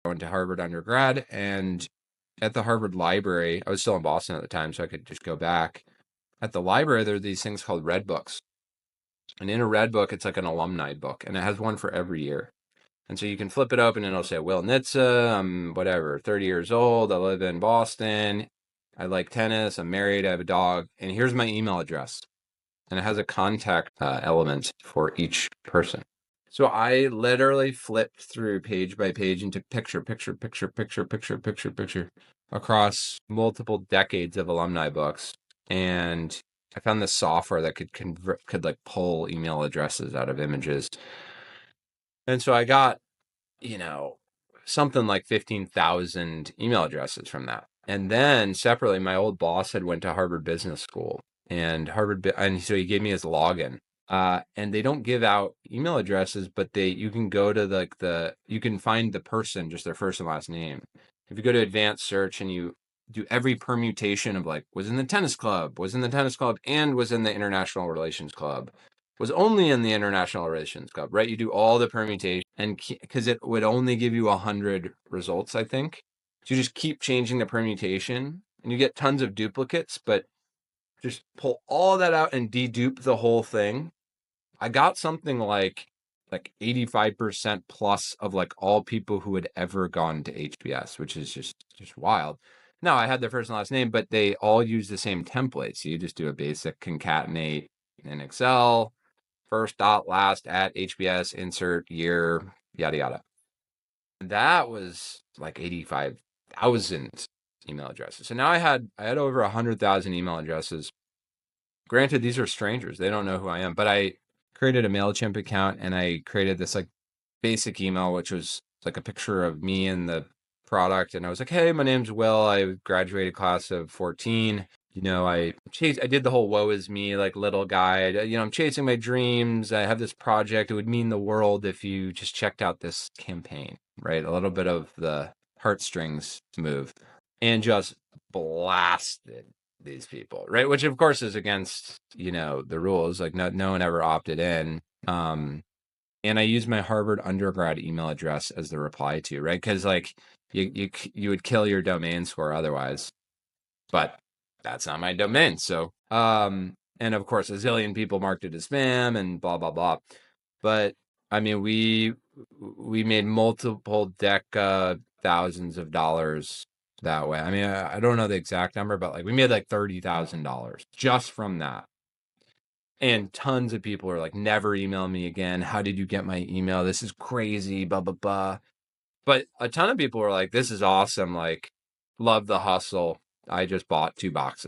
went to Harvard undergrad, and at the Harvard Library, I was still in Boston at the time, so I could just go back. At the library, there are these things called Red Books. And in a Red Book, it's like an alumni book, and it has one for every year. And so you can flip it open and it'll say, Will Nitze, I'm whatever, 30 years old. I live in Boston. I like tennis. I'm married. I have a dog. And here's my email address. And it has a contact element for each person. So I literally flipped through page by page and took picture across multiple decades of alumni books. And I found this software that could like pull email addresses out of images. And so I got, something like 15,000 email addresses from that. And then separately, my old boss had went to Harvard Business School, and and so he gave me his login. And they don't give out email addresses, but you can go to you can find the person, just their first and last name. If you go to advanced search and you do every permutation of like, was in the tennis club, and was in the international relations club, was only in the international relations club, right? You do all the permutation, and because it would only give you 100 results, I think. So you just keep changing the permutation and you get tons of duplicates, but just pull all that out and dedupe the whole thing. I got something like 85% plus of like all people who had ever gone to HBS, which is just wild. Now I had their first and last name, but they all use the same template. So you just do a basic concatenate in Excel, first dot last at HBS, insert year, yada yada. That was like 85,000 email addresses. So now I had over 100,000 email addresses. Granted, these are strangers; they don't know who I am. But I created a MailChimp account, and I created this like basic email, which was like a picture of me and the product. And I was like, "Hey, my name's Will. I graduated class of 14. I did the whole woe is me, like little guide. I'm chasing my dreams. I have this project. It would mean the world if you just checked out this campaign, right? A little bit of the heartstrings move, and just blasted these people, right? Which of course is against, the rules. Like no one ever opted in. And I used my Harvard undergrad email address as the reply to, right? Because like you would kill your domain score otherwise. But that's not my domain. So, and of course, a zillion people marked it as spam and blah, blah, blah. But I mean, we made multiple thousands of dollars that way. I mean, I don't know the exact number, but like we made like $30,000 just from that. And tons of people are like, never email me again. How did you get my email? This is crazy, blah, blah, blah. But a ton of people were like, this is awesome. Like, love the hustle. I just bought 2 boxes.